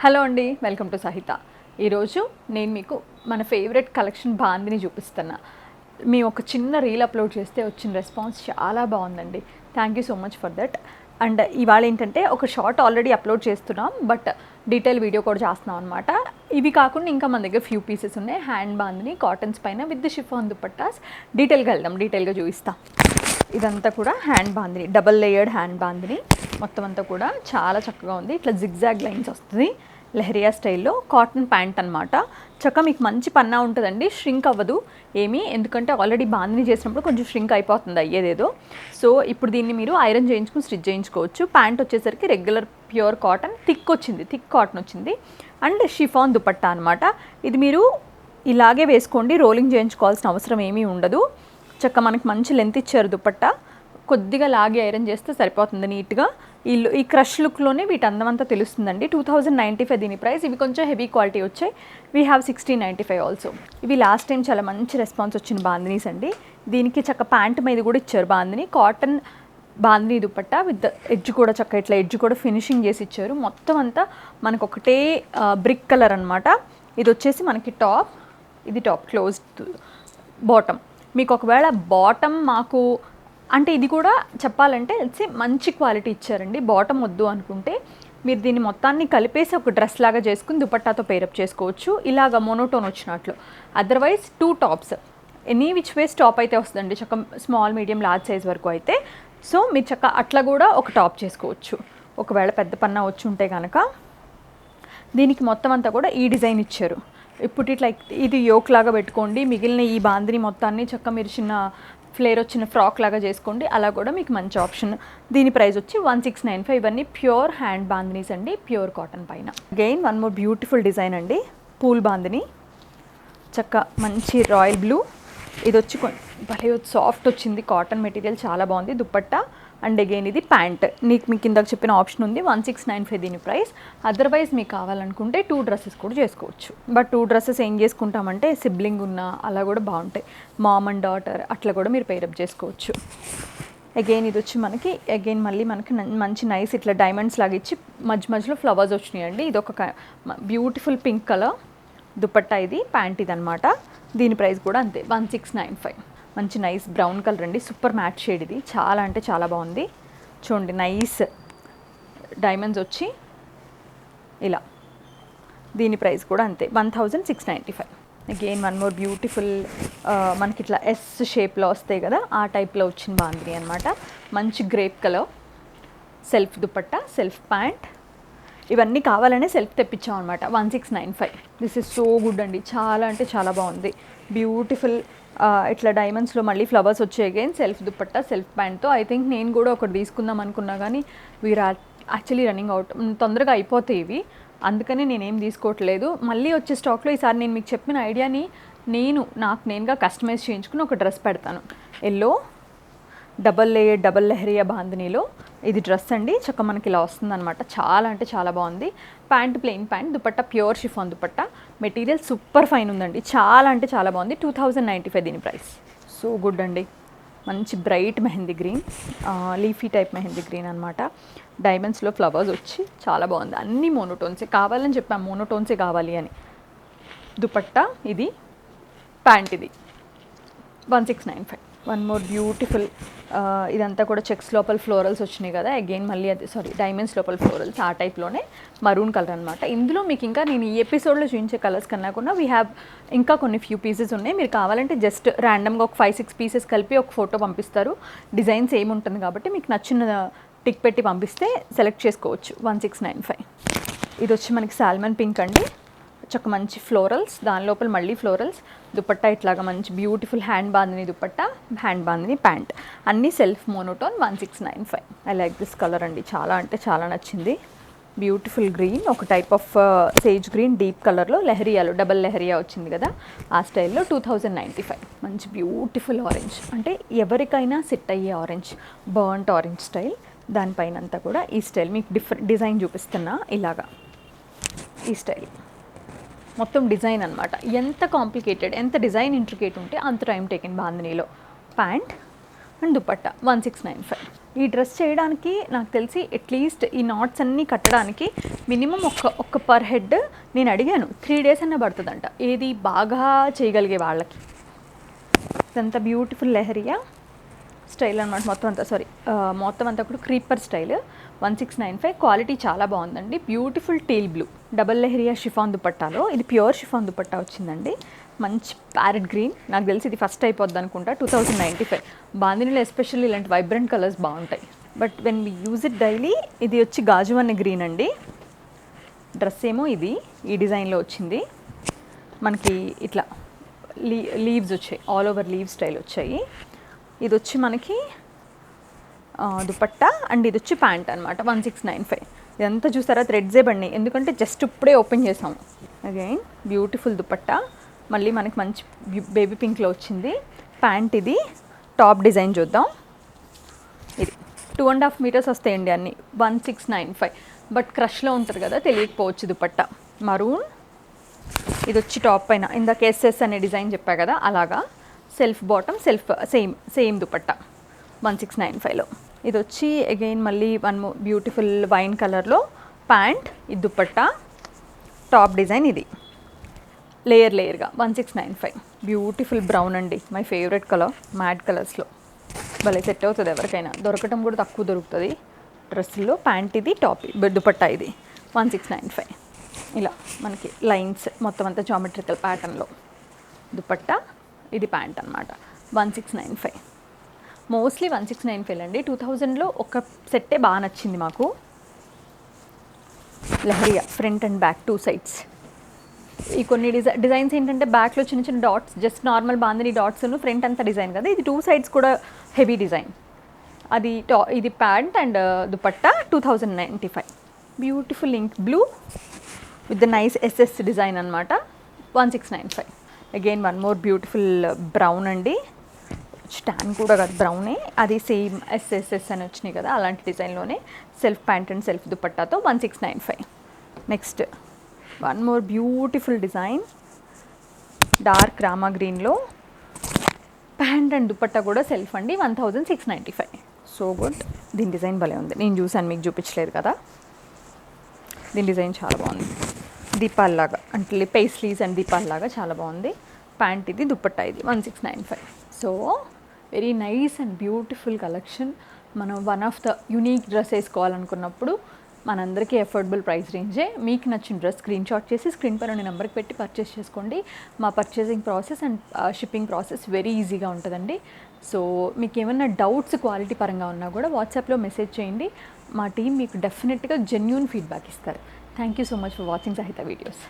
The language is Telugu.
హలో అండి, వెల్కమ్ టు సహిత. ఈరోజు నేను మీకు మన ఫేవరెట్ కలెక్షన్ బాందిని చూపిస్తున్నా. మీ ఒక చిన్న రీల్ అప్లోడ్ చేస్తే వచ్చిన రెస్పాన్స్ చాలా బాగుందండి. Thank you so much for that. And ఇవాళ ఏంటంటే ఒక షార్ట్ ఆల్రెడీ అప్లోడ్ చేస్తున్నాం, బట్ డీటెయిల్ వీడియో కూడా చేస్తున్నాం అనమాట. ఇవి కాకుండా ఇంకా మన దగ్గర ఫ్యూ పీసెస్ ఉన్నాయి. హ్యాండ్ బాందిని కాటన్స్ పైన విత్ షిఫాన్ దుపట్టాస్. డీటెయిల్గా చూపిస్తా. ఇదంతా కూడా hand bandhani, double layered hand bandhani. మొత్తం అంతా కూడా చాలా చక్కగా ఉంది. ఇట్లా జిగ్జాగ్ లైన్స్ వస్తుంది, లెహరియా స్టైల్లో. కాటన్ ప్యాంట్ అనమాట. చక్కగా మీకు మంచి పన్నా ఉంటుందండి, ష్రింక్ అవ్వదు ఏమీ, ఎందుకంటే ఆల్రెడీ బాందిని చేసినప్పుడు కొంచెం ష్రింక్ అయిపోతుంది అయ్యేదేదో. సో ఇప్పుడు దీన్ని మీరు ఐరన్ చేయించుకుని స్టిచ్ చేయించుకోవచ్చు. ప్యాంట్ వచ్చేసరికి regular pure cotton, thick cotton వచ్చింది. అండ్ షిఫాన్ దుపట్టా అనమాట. ఇది మీరు ఇలాగే వేసుకోండి, రోలింగ్ చేయించుకోవాల్సిన అవసరం ఏమీ ఉండదు. చక్క మనకి మంచి లెంత్ ఇచ్చారు దుపట్టా. కొద్దిగా లాగి ఐరన్ చేస్తే సరిపోతుంది నీట్గా. ఈ క్రష్ లుక్లోనే వీటి అందమంతా తెలుస్తుందండి. 2095 దీని ప్రైస్. ఇవి కొంచెం హెవీ క్వాలిటీ వచ్చాయి. We have 1695 also. ఇవి లాస్ట్ టైం చాలా మంచి రెస్పాన్స్ వచ్చిన బాందినీస్ అండి. దీనికి చక్క ప్యాంట్ మీద కూడా ఇచ్చారు bandhani, cotton bandhani dupatta with edge కూడా చక్క ఇట్లా ఎడ్జ్ కూడా ఫినిషింగ్ చేసి ఇచ్చారు. మొత్తం అంతా మనకు ఒకటే బ్రిక్ కలర్ అనమాట. ఇది వచ్చేసి మనకి టాప్, ఇది టాప్ క్లోజ్డ్, బాటమ్. మీకు ఒకవేళ బాటమ్ మాకు అంటే ఇది కూడా చెప్పాలంటే మంచి క్వాలిటీ ఇచ్చారండి. బాటమ్ వద్దు అనుకుంటే మీరు దీన్ని మొత్తాన్ని కలిపేసి ఒక డ్రెస్ లాగా చేసుకుని దుపట్టాతో పేరప్ చేసుకోవచ్చు, ఇలాగ మోనోటోన్ వచ్చినట్లు. Otherwise 2 tops, any which ways top అయితే వస్తుందండి, చక్క స్మాల్ మీడియం లార్జ్ సైజ్ వరకు అయితే. సో మీరు చక్క అట్లా కూడా ఒక టాప్ చేసుకోవచ్చు ఒకవేళ పెద్ద పన్నా వచ్చి ఉంటే కనుక. దీనికి మొత్తం అంతా కూడా ఈ డిజైన్ ఇచ్చారు. ఇప్పుడు ఇట్లా ఇది యోక్ లాగా పెట్టుకోండి, మిగిలిన ఈ బాందిని మొత్తాన్ని చక్క మీరు చిన్న ఫ్లేర్ వచ్చిన ఫ్రాక్ లాగా చేసుకోండి, అలా కూడా మీకు మంచి ఆప్షన్. దీని ప్రైస్ వచ్చి 1695. ఇవన్నీ ప్యూర్ హ్యాండ్ బాందినీస్ అండి, ప్యూర్ కాటన్ పైన. Again one more beautiful design అండి, పూల్ బాందిని. చక్క మంచి రాయల్ బ్లూ. ఇది వచ్చి భలే సాఫ్ట్ వచ్చింది, కాటన్ మెటీరియల్ చాలా బాగుంది దుపట్టా. అండ్ అగైన్ ఇది ప్యాంట్. మీకు ఇందాక చెప్పిన ఆప్షన్ ఉంది, 1695 దీని ప్రైస్. అదర్వైజ్ మీకు కావాలనుకుంటే 2 డ్రెస్సెస్ కూడా చేసుకోవచ్చు. బట్ 2 డ్రెస్సెస్ ఏం చేసుకుంటామంటే సిబ్లింగ్ ఉన్న అలా కూడా బాగుంటాయి, మామ్ అండ్ డాటర్ అట్లా కూడా మీరు పేరప్ చేసుకోవచ్చు. అగైన్ ఇది వచ్చి మనకి మళ్ళీ మనకి మంచి నైస్ ఇట్లా డైమండ్స్ లాగా ఇచ్చి మధ్యలో ఫ్లవర్స్ వచ్చినాయండి. ఇది ఒక బ్యూటిఫుల్ పింక్ కలర్ దుపట్టా. ఇది ప్యాంట్ ఇది అనమాట. దీని ప్రైస్ కూడా అంతే, 1695. మంచి నైస్ బ్రౌన్ కలర్ అండి, సూపర్ మ్యాట్ షేడ్. ఇది చాలా అంటే చాలా బాగుంది. చూడండి నైస్ డైమండ్స్ వచ్చి ఇలా. దీని ప్రైస్ కూడా అంతే, 1695. అగైన్ వన్ మోర్ బ్యూటిఫుల్, మనకి ఇట్లా ఎస్ షేప్లో వస్తాయి కదా, ఆ టైప్లో వచ్చిన బాందిని అనమాట. మంచి grape colour, self dupatta, self pant. ఇవన్నీ కావాలనే సెల్ఫ్ తెప్పించాం అనమాట. 1695. దిస్ ఇస్ సో గుడ్ అండి, చాలా అంటే చాలా బాగుంది. బ్యూటిఫుల్ ఇట్లా డైమండ్స్లో మళ్ళీ ఫ్లవర్స్ వచ్చాయి. అగైన్ సెల్ఫ్ దుపట్టా, సెల్ఫ్ ప్యాంట్తో. ఐ థింక్ నేను కూడా ఒకటి తీసుకుందాం అనుకున్నా కానీ వీఆర్ యాక్చువల్లీ రన్నింగ్ అవుట్, తొందరగా అయిపోతాయి ఇవి, అందుకని నేనేం తీసుకోవట్లేదు. మళ్ళీ వచ్చే స్టాక్లో ఈసారి నేను మీకు చెప్పిన ఐడియాని నాకు నేనుగా కస్టమైజ్ చేయించుకుని ఒక డ్రెస్ పెడతాను. Yellow double layer double lehariya బాందినీలో ఇది డ్రెస్ అండి. చక్క మనకి ఇలా వస్తుందన్నమాట. చాలా అంటే చాలా బాగుంది. Pant plain pant, dupatta pure chiffon dupatta. Material super fine ఉందండి, చాలా అంటే చాలా బాగుంది. 2095 దీని ప్రైస్. సో గుడ్ అండి. మంచి bright mehndi green, leafy type mehndi green అనమాట. డైమండ్స్లో ఫ్లవర్స్ వచ్చి చాలా బాగుంది. అన్నీ మోనోటోన్సే కావాలని చెప్పాము, మోనోటోన్సే కావాలి అని. దుపట్టా ఇది, ప్యాంట్ ఇది, 1695. వన్ మోర్ బ్యూటిఫుల్, ఇదంతా కూడా చెక్స్ లోపల ఫ్లోరల్స్ వచ్చినాయి కదా. అగైన్ మళ్ళీ అది డైమండ్స్ లోపల ఫ్లోరల్స్, ఆ టైప్లోనే మరూన్ కలర్ అనమాట. ఇందులో మీకు ఇంకా నేను ఈ ఎపిసోడ్లో చూపించే కలర్స్ కన్నా కూడా వీ హ్యావ్ ఇంకా కొన్ని ఫ్యూ పీసెస్ ఉన్నాయి. మీరు కావాలంటే జస్ట్ ర్యాండమ్గా ఒక 5-6 పీసెస్ కలిపి ఒక ఫోటో పంపిస్తారు. డిజైన్స్ ఏముంటుంది కాబట్టి మీకు నచ్చిన టిక్ పెట్టి పంపిస్తే సెలెక్ట్ చేసుకోవచ్చు. 1695. ఇది వచ్చి మనకి సాల్మన్ పింక్ అండి. చక్క మంచి ఫ్లోరల్స్, దాని లోపల మళ్ళీ ఫ్లోరల్స్. దుపట్టా ఇట్లాగా మంచి beautiful hand bandhani dupatta, hand bandhani pant. అన్నీ self monotone. 1695. I like this colour అండి, చాలా అంటే చాలా నచ్చింది. బ్యూటిఫుల్ గ్రీన్, ఒక type of sage green deep కలర్లో లెహరియాలో డబల్ లెహరియా వచ్చింది కదా, ఆ స్టైల్లో 2095. మంచి బ్యూటిఫుల్ ఆరెంజ్, అంటే ఎవరికైనా సెట్ అయ్యే ఆరెంజ్, బర్న్ట్ ఆరెంజ్ స్టైల్. దానిపైన అంతా కూడా ఈ స్టైల్ మీకు డిజైన్ చూపిస్తున్నా, ఇలాగా ఈ స్టైల్ మొత్తం డిజైన్ అనమాట. ఎంత కాంప్లికేటెడ్, ఎంత డిజైన్ ఇంట్రికేట్ ఉంటే అంత టైం టేకెన్ బాందినీలో. Pant and dupatta 1695. ఈ డ్రెస్ చేయడానికి నాకు తెలిసి అట్లీస్ట్ ఈ నాట్స్ అన్నీ కట్టడానికి మినిమం ఒక్క పర్ హెడ్ నేను అడిగాను 3 days అన్న పడుతుందంట, ఏది బాగా చేయగలిగే వాళ్ళకి. ఇదంతా బ్యూటిఫుల్ లెహరియా స్టైల్ అనమాట, మొత్తం అంతా కూడా క్రీపర్ స్టైల్. 1695. క్వాలిటీ చాలా బాగుందండి. Beautiful teal blue double lehariya chiffon దుపట్టాలో, ఇది ప్యూర్ షిఫాన్ దుపట్టా వచ్చిందండి. మంచి ప్యారెట్ గ్రీన్, నాకు తెలిసి ఇది ఫస్ట్ అయిపోద్ది అనుకుంటా. 2095. బాందినీలో ఎస్పెషల్లీ ఇలాంటి వైబ్రెంట్ కలర్స్ బాగుంటాయి, but when we use it daily. ఇది వచ్చి గాజు అనే గ్రీన్ అండి. డ్రెస్ ఏమో ఇది ఈ డిజైన్లో వచ్చింది. మనకి ఇట్లా లీవ్స్ వచ్చాయి, ఆల్ ఓవర్ లీవ్ స్టైల్ వచ్చాయి. ఇది వచ్చి మనకి దుపట్టా అండ్ ఇది వచ్చి ప్యాంట్ అనమాట. 1695. ఇదంతా చూసారా థ్రెడ్సే బండి, ఎందుకంటే జస్ట్ ఇప్పుడే ఓపెన్ చేసాము. అగైన్ బ్యూటిఫుల్ దుపట్టా, మళ్ళీ మనకి మంచి బేబీ పింక్లో వచ్చింది. ప్యాంట్ ఇది. టాప్ డిజైన్ చూద్దాం. ఇది 2.5 meters వస్తాయండి అన్నీ. 1695. బట్ క్రష్లో ఉంటుంది కదా, తెలియకపోవచ్చు. దుపట్టా మరూన్. ఇది వచ్చి టాప్ పైన ఇందాక ఎస్ఎస్ అనే డిజైన్ చెప్పా కదా, అలాగా self bottom, self same dupatta 1695లో. ఇది వచ్చి అగైన్ మళ్ళీ బ్యూటిఫుల్ వైన్ కలర్లో ప్యాంట్, ఇది దుపట్టా. టాప్ డిజైన్ ఇది లేయర్గా 1695. బ్యూటిఫుల్ బ్రౌన్ అండి, మై ఫేవరెట్ కలర్. మ్యాట్ కలర్స్లో భలే సెట్ అవుతుంది ఎవరికైనా, దొరకటం కూడా తక్కువ దొరుకుతుంది డ్రెస్సుల్లో. ప్యాంట్ ఇది, టాప్ దుపట్టా ఇది 1695. ఇలా మనకి లైన్స్ మొత్తం అంతా జామెట్రికల్ ప్యాటర్న్లో దుపట్టా, ఇది ప్యాంట్ అనమాట. 1695. మోస్ట్లీ 1695 అండి. 2000లో ఒక సెట్టే బాగా నచ్చింది మాకు, leheriya front and back 2 sides. ఈ కొన్ని డిజైన్స్ ఏంటంటే బ్యాక్లో చిన్న చిన్న dots, just normal bandhani dots, front అంతా డిజైన్ కదా. ఇది 2 sides కూడా హెవీ డిజైన్. ఇది pant and dupatta 2095. Beautiful ink blue with the nice SS design అనమాట. 1695. Again one more beautiful brown అండి. స్టాన్ కూడా కాదు, బ్రౌనే, అది సేమ్ ఎస్ఎస్ఎస్ అని వచ్చినాయి కదా, అలాంటి డిజైన్లోనే సెల్ఫ్ ప్యాంట్ అండ్ సెల్ఫ్ దుపట్టాతో 1695. Next one more beautiful design, dark Rama గ్రీన్లో ప్యాంట్ అండ్ దుపట్టా కూడా సెల్ఫ్ అండి. 1695. So good. దీని డిజైన్ భలే ఉంది, నేను చూసాను, మీకు చూపించలేదు కదా. దీని డిజైన్ చాలా బాగుంది, దీపాల్లాగా అంటే పేస్లీస్ అండ్ దీపాల్లాగా చాలా బాగుంది. ప్యాంట్ ఇది, దుపట్టా ఇది 1695. So very nice and beautiful collection. మనం one of the unique dress వేసుకోవాలనుకున్నప్పుడు మనందరికీ అఫోర్డబుల్ ప్రైస్ రేంజే. మీకు నచ్చిన డ్రెస్ స్క్రీన్ షాట్ చేసి స్క్రీన్ పైన నెంబర్కి పెట్టి పర్చేస్ చేసుకోండి. మా purchasing process and shipping process very ఈజీగా ఉంటుందండి. సో మీకు ఏమైనా డౌట్స్ క్వాలిటీ పరంగా ఉన్నా కూడా వాట్సాప్లో మెసేజ్ చేయండి. మా టీం మీకు డెఫినెట్గా జెన్యూన్ ఫీడ్బ్యాక్ ఇస్తారు. Thank you so much for watching సహిత వీడియోస్.